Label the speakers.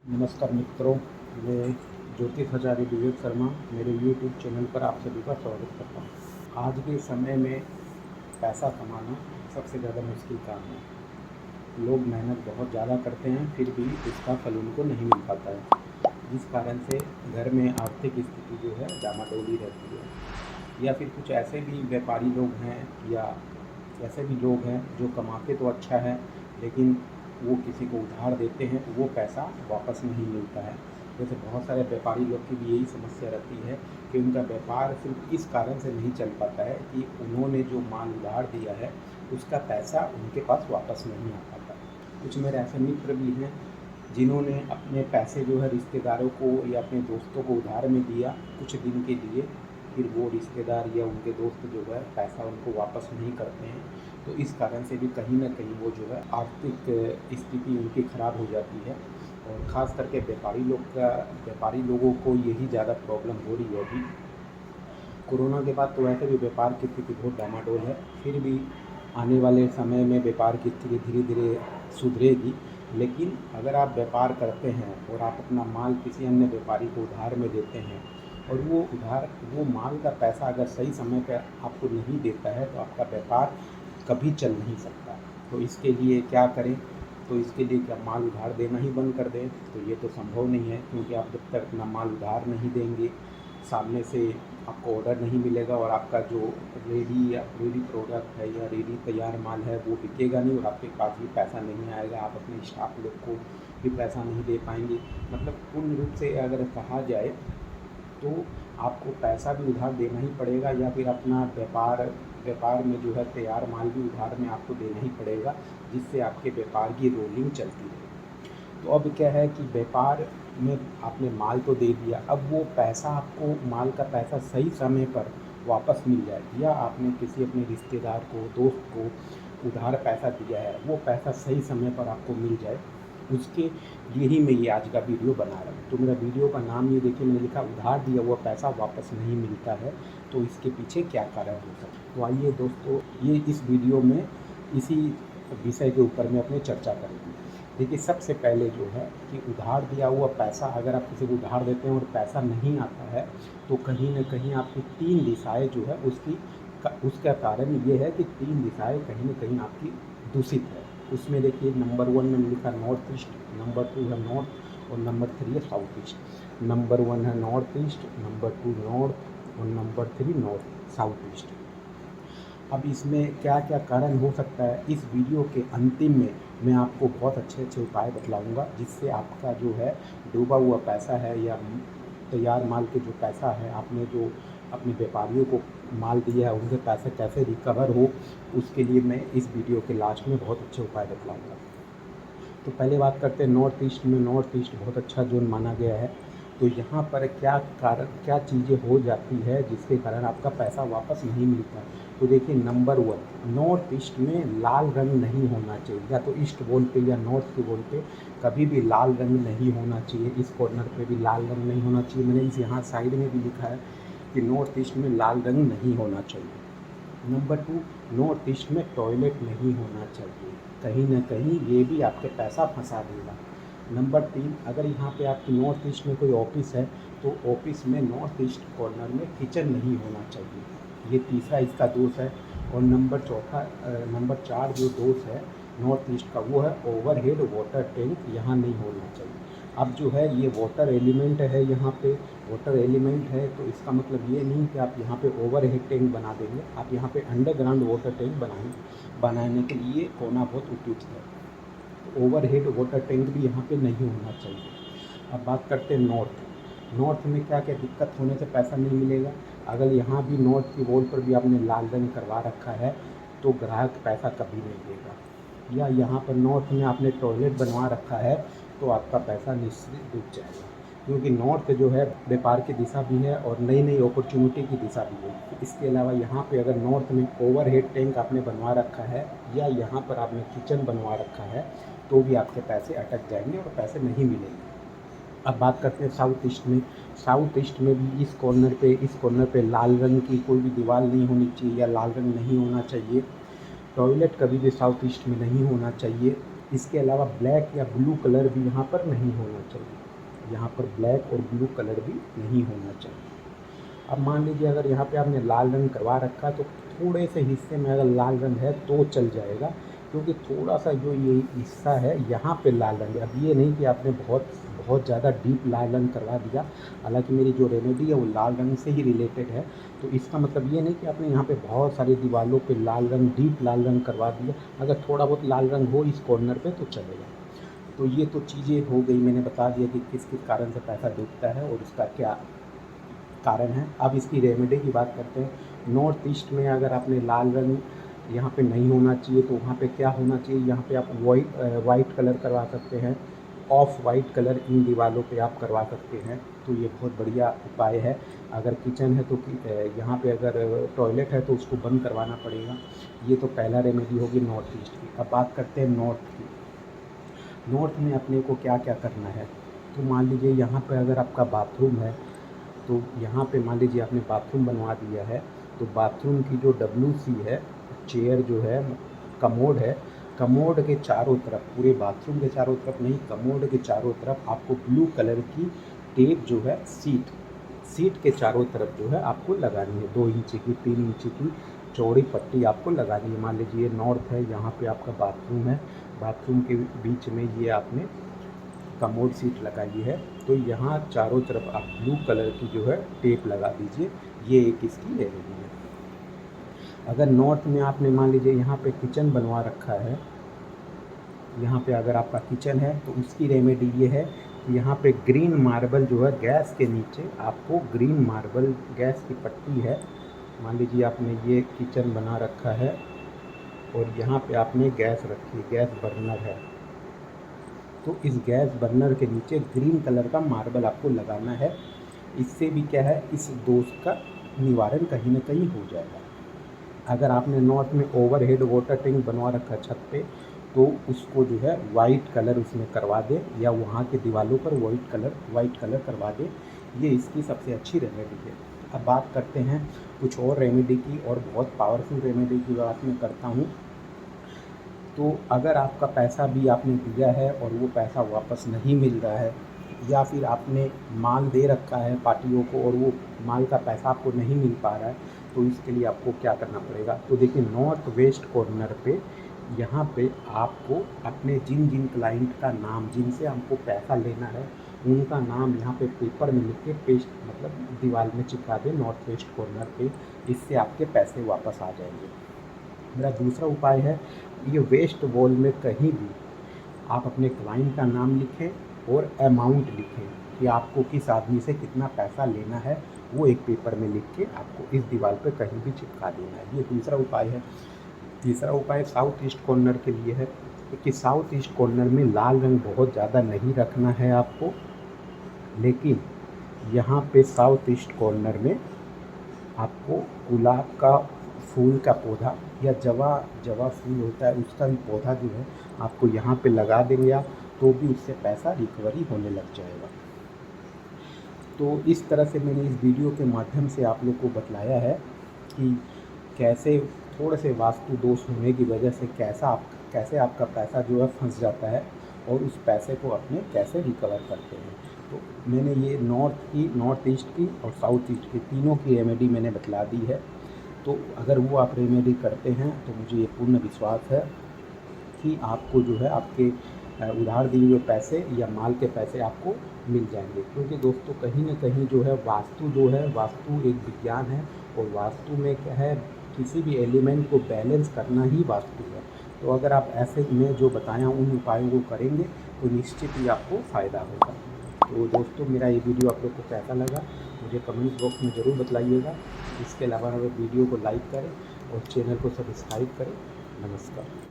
Speaker 1: नमस्कार मित्रों, मैं ज्योतिष आचार्य विवेक शर्मा मेरे यूट्यूब चैनल पर आप सभी का स्वागत करता हूँ। आज के समय में पैसा कमाना सबसे ज़्यादा मुश्किल काम है। लोग मेहनत बहुत ज़्यादा करते हैं, फिर भी उसका फल उनको नहीं मिल पाता है, जिस कारण से घर में आर्थिक स्थिति जो है डामाडोली रहती है। या फिर कुछ ऐसे भी व्यापारी लोग हैं या ऐसे भी लोग हैं जो कमाते तो अच्छा है, लेकिन वो किसी को उधार देते हैं, वो पैसा वापस नहीं मिलता है। जैसे बहुत सारे व्यापारी लोग की भी यही समस्या रहती है कि उनका व्यापार सिर्फ इस कारण से नहीं चल पाता है कि उन्होंने जो माल उधार दिया है उसका पैसा उनके पास वापस नहीं आ पाता। कुछ मेरे ऐसे मित्र भी हैं जिन्होंने अपने पैसे जो है रिश्तेदारों को या अपने दोस्तों को उधार में दिया कुछ दिन के लिए, फिर वो रिश्तेदार या उनके दोस्त जो है पैसा उनको वापस नहीं करते हैं। तो इस कारण से भी कहीं ना कहीं वो जो है आर्थिक स्थिति उनकी ख़राब हो जाती है। और ख़ास करके व्यापारी लोगों को यही ज़्यादा प्रॉब्लम हो रही है अभी। कोरोना के बाद तो वैसे भी व्यापार की स्थिति बहुत डामाडोल है, फिर भी आने वाले समय में व्यापार की स्थिति धीरे धीरे सुधरेगी। लेकिन अगर आप व्यापार करते हैं और आप अपना माल किसी अन्य व्यापारी को उधार में देते हैं और वो माल का पैसा अगर सही समय पर आपको नहीं देता है तो आपका व्यापार कभी चल नहीं सकता। तो इसके लिए क्या करें? तो इसके लिए क्या माल उधार देना ही बंद कर दें? तो ये तो संभव नहीं है, क्योंकि आप जब तक अपना माल उधार नहीं देंगे, सामने से आपको ऑर्डर नहीं मिलेगा और आपका जो रेडी प्रोडक्ट है या रेडी तैयार माल है वो बिकेगा नहीं और आपके पास भी पैसा नहीं आएगा। आप अपने स्टाफ लोग को भी पैसा नहीं दे पाएंगे। मतलब पूर्ण रूप से अगर कहा जाए तो आपको पैसा भी उधार देना ही पड़ेगा, या फिर अपना व्यापार में जो है तैयार माल भी उधार में आपको देना ही पड़ेगा, जिससे आपके व्यापार की रोलिंग चलती रहे। तो अब क्या है कि व्यापार में आपने माल तो दे दिया, अब वो पैसा आपको माल का पैसा सही समय पर वापस मिल जाए, या आपने किसी अपने रिश्तेदार को दोस्त को उधार पैसा दिया है वो पैसा सही समय पर आपको मिल जाए, उसके लिए ही मैं ये आज का वीडियो बना रहा हूँ। तो मेरा वीडियो का नाम ये देखिए, मैंने लिखा उधार दिया हुआ पैसा वापस नहीं मिलता है, तो इसके पीछे क्या कारण हो सकता है। तो आइए दोस्तों, ये इस वीडियो में इसी विषय के ऊपर में अपनी चर्चा करेंगे। देखिए, सबसे पहले जो है कि उधार दिया हुआ पैसा अगर आप किसी को उधार देते हैं और पैसा नहीं आता है, तो कहीं ना कहीं आपकी 3 दिशाएँ जो है उसका कारण ये है कि 3 दिशाएँ कहीं ना कहीं आपकी दूषित है। उसमें देखिए, नंबर 1 में लिखा नॉर्थ ईस्ट, नंबर 2 है नॉर्थ और नंबर 3 है साउथ ईस्ट। नंबर 1 है नॉर्थ ईस्ट, नंबर 2 नॉर्थ और नंबर 3 नॉर्थ साउथ ईस्ट। अब इसमें क्या क्या कारण हो सकता है, इस वीडियो के अंतिम में मैं आपको बहुत अच्छे अच्छे उपाय बतलाऊंगा, जिससे आपका जो है डूबा हुआ पैसा है या तैयार माल के जो पैसा है, आपने जो अपने व्यापारियों को माल दिया है उनके पैसे कैसे रिकवर हो, उसके लिए मैं इस वीडियो के लास्ट में बहुत अच्छे उपाय बतलाऊंगा। तो पहले बात करते हैं नॉर्थ ईस्ट में। नॉर्थ ईस्ट बहुत अच्छा जोन माना गया है। तो यहाँ पर क्या चीज़ें हो जाती है जिसके कारण आपका पैसा वापस नहीं मिलता। तो देखिए, नंबर 1, नॉर्थ ईस्ट में लाल रंग नहीं होना चाहिए। या तो ईस्ट वॉल पे या नॉर्थ के वॉल पे कभी भी लाल रंग नहीं होना चाहिए। इस कॉर्नर पे भी लाल रंग नहीं होना चाहिए। मैंने इस यहाँ साइड में भी लिखा है कि नॉर्थ ईस्ट में लाल रंग नहीं होना चाहिए। नंबर 2, नॉर्थ ईस्ट में टॉयलेट नहीं होना चाहिए। कहीं ना कहीं ये भी आपके पैसा फंसा देगा। नंबर 3, अगर यहाँ पे आपकी नॉर्थ ईस्ट में कोई ऑफिस है तो ऑफिस में नॉर्थ ईस्ट कॉर्नर में किचन नहीं होना चाहिए। ये तीसरा इसका दोष है। और नंबर 4 जो दोष है नॉर्थ ईस्ट का, वो है ओवरहेड वाटर टैंक यहाँ नहीं होना चाहिए। अब जो है ये वाटर एलिमेंट है, यहाँ पे वाटर एलिमेंट है, तो इसका मतलब ये नहीं कि आप यहाँ पे ओवरहेड टैंक बना देंगे। आप यहाँ पे अंडरग्राउंड वाटर टैंक बनाने के लिए कोना बहुत उपयुक्त है। तो ओवरहेड वाटर टैंक भी यहाँ पे नहीं होना चाहिए। अब बात करते हैं नॉर्थ में क्या क्या दिक्कत होने से पैसा नहीं मिलेगा। अगर यहाँ भी नॉर्थ की वॉल पर भी आपने लाल रंग करवा रखा है तो ग्राहक पैसा कभी नहीं देगा। या यहाँ पर नॉर्थ में आपने टॉयलेट बनवा रखा है तो आपका पैसा निश्चित डूब जाएगा, क्योंकि नॉर्थ जो है व्यापार की दिशा भी है और नई नई अपॉर्चुनिटी की दिशा भी है। इसके अलावा यहाँ पे अगर नॉर्थ में ओवरहेड टैंक आपने बनवा रखा है या यहाँ पर आपने किचन बनवा रखा है तो भी आपके पैसे अटक जाएंगे और पैसे नहीं मिलेंगे। अब बात करते हैं साउथ ईस्ट में। साउथ ईस्ट में भी इस कॉर्नर पे लाल रंग की कोई भी दीवार नहीं होनी चाहिए या लाल रंग नहीं होना चाहिए। टॉयलेट कभी भी साउथ ईस्ट में नहीं होना चाहिए। इसके अलावा ब्लैक या ब्लू कलर भी यहाँ पर नहीं होना चाहिए, यहाँ पर ब्लैक और ब्लू कलर भी नहीं होना चाहिए। अब मान लीजिए अगर यहाँ पे आपने लाल रंग करवा रखा है तो थोड़े से हिस्से में अगर लाल रंग है तो चल जाएगा, क्योंकि थोड़ा सा जो ये हिस्सा है यहाँ पे लाल रंग है। अब ये नहीं कि आपने बहुत बहुत ज़्यादा डीप लाल रंग करवा दिया, हालांकि मेरी जो रेमेडी है वो लाल रंग से ही रिलेटेड है, तो इसका मतलब ये नहीं कि आपने यहाँ पे बहुत सारी दीवारों पे लाल रंग, डीप लाल रंग करवा दिया। अगर थोड़ा बहुत लाल रंग हो इस कॉर्नर पे तो चलेगा। तो ये तो चीज़ें हो गई, मैंने बता दिया कि किस किस कारण से पैसा डूबता है और उसका क्या कारण है। अब इसकी रेमेडी की बात करते हैं। नॉर्थ ईस्ट में अगर आपने लाल रंग यहाँ पे नहीं होना चाहिए तो वहाँ पे क्या होना चाहिए, यहाँ पे आप वाइट कलर करवा सकते हैं, ऑफ वाइट कलर इन दीवारों पे आप करवा सकते हैं। तो ये बहुत बढ़िया उपाय है। अगर किचन है तो यहाँ पे अगर टॉयलेट है तो उसको बंद करवाना पड़ेगा। ये तो पहला रेमेडी होगी नॉर्थ ईस्ट की। अब बात करते हैं नॉर्थ की। नॉर्थ में अपने को क्या क्या करना है, तो मान लीजिए यहाँ पर अगर आपका बाथरूम है तो यहाँ पे मान लीजिए आपने बाथरूम बनवा दिया है, तो बाथरूम की जो WC है, चेयर जो है, कमोड है, कमोड के चारों तरफ, पूरे बाथरूम के चारों तरफ नहीं, कमोड के चारों तरफ आपको ब्लू कलर की टेप जो है सीट के चारों तरफ जो है आपको लगानी है। 2 इंच की 3 इंच की चौड़ी पट्टी आपको लगानी है। मान लीजिए नॉर्थ है, यहाँ पे आपका बाथरूम है, बाथरूम के बीच में ये आपने कमोड सीट लगाई है, तो यहाँ चारों तरफ आप ब्लू कलर की जो है टेप लगा दीजिए। ये एक इसकी रेमेडी है। अगर नॉर्थ में आपने मान लीजिए यहाँ पे किचन बनवा रखा है, यहाँ पे अगर आपका किचन है तो उसकी रेमेडी ये है कि यहाँ पे ग्रीन मार्बल जो है गैस के नीचे आपको ग्रीन मार्बल, गैस की पट्टी है, मान लीजिए आपने ये किचन बना रखा है और यहाँ पे आपने गैस रखी है, गैस बर्नर है, तो इस गैस बर्नर के नीचे ग्रीन कलर का मार्बल आपको लगाना है। इससे भी क्या है, इस दोष का निवारण कहीं ना कहीं हो जाएगा। अगर आपने नॉर्थ में ओवरहेड वाटर टैंक बनवा रखा छत पे, तो उसको जो है वाइट कलर उसमें करवा दे, या वहाँ के दीवारों पर वाइट कलर करवा दे। ये इसकी सबसे अच्छी रेमेडी है। अब बात करते हैं कुछ और रेमेडी की, और बहुत पावरफुल रेमेडी की बात मैं करता हूँ। तो अगर आपका पैसा भी आपने दिया है और वो पैसा वापस नहीं मिल रहा है, या फिर आपने माल दे रखा है पार्टियों को और वो माल का पैसा आपको नहीं मिल पा रहा है, तो इसके लिए आपको क्या करना पड़ेगा। तो देखिए नॉर्थ वेस्ट कॉर्नर पे यहाँ पे आपको अपने जिन जिन क्लाइंट का नाम, जिनसे हमको पैसा लेना है, उनका नाम यहाँ पे पेपर में लिख के पेस्ट मतलब दीवार में चिपका दें नॉर्थ वेस्ट कॉर्नर पे। इससे आपके पैसे वापस आ जाएंगे। मेरा दूसरा उपाय है, ये वेस्ट वॉल में कहीं भी आप अपने क्लाइंट का नाम लिखें और अमाउंट लिखें कि आपको किस आदमी से कितना पैसा लेना है, वो एक पेपर में लिख के आपको इस दीवार पे कहीं भी चिपका देना है। ये दूसरा उपाय है। तीसरा उपाय साउथ ईस्ट कॉर्नर के लिए है कि साउथ ईस्ट कॉर्नर में लाल रंग बहुत ज़्यादा नहीं रखना है आपको, लेकिन यहाँ पे साउथ ईस्ट कॉर्नर में आपको गुलाब का फूल का पौधा या जवा फूल होता है उसका भी पौधा जो है आपको यहाँ पे लगा देंगे आप, तो भी उससे पैसा रिकवरी होने लग जाएगा। तो इस तरह से मैंने इस वीडियो के माध्यम से आप लोग को बतलाया है कि कैसे थोड़े से वास्तु दोष होने की वजह से कैसे आपका पैसा जो है फंस जाता है और उस पैसे को अपने कैसे रिकवर करते हैं। तो मैंने ये नॉर्थ ईस्ट की और साउथ ईस्ट की तीनों की रेमेडी मैंने बतला दी है। तो अगर वो आप रेमेडी करते हैं तो मुझे ये पूर्ण विश्वास है कि आपको जो है आपके उधार दिए हुए पैसे या माल के पैसे आपको मिल जाएंगे। क्योंकि दोस्तों कहीं ना कहीं जो है वास्तु एक विज्ञान है, और वास्तु में क्या है, किसी भी एलिमेंट को बैलेंस करना ही वास्तु है। तो अगर आप ऐसे में जो बताया उन उपायों को करेंगे तो निश्चित ही आपको फ़ायदा होगा। तो दोस्तों मेरा ये वीडियो आप लोग को कैसा लगा मुझे कमेंट बॉक्स में ज़रूर बतलाइएगा। इसके अलावा वीडियो को लाइक करें और चैनल को सब्सक्राइब करें। नमस्कार।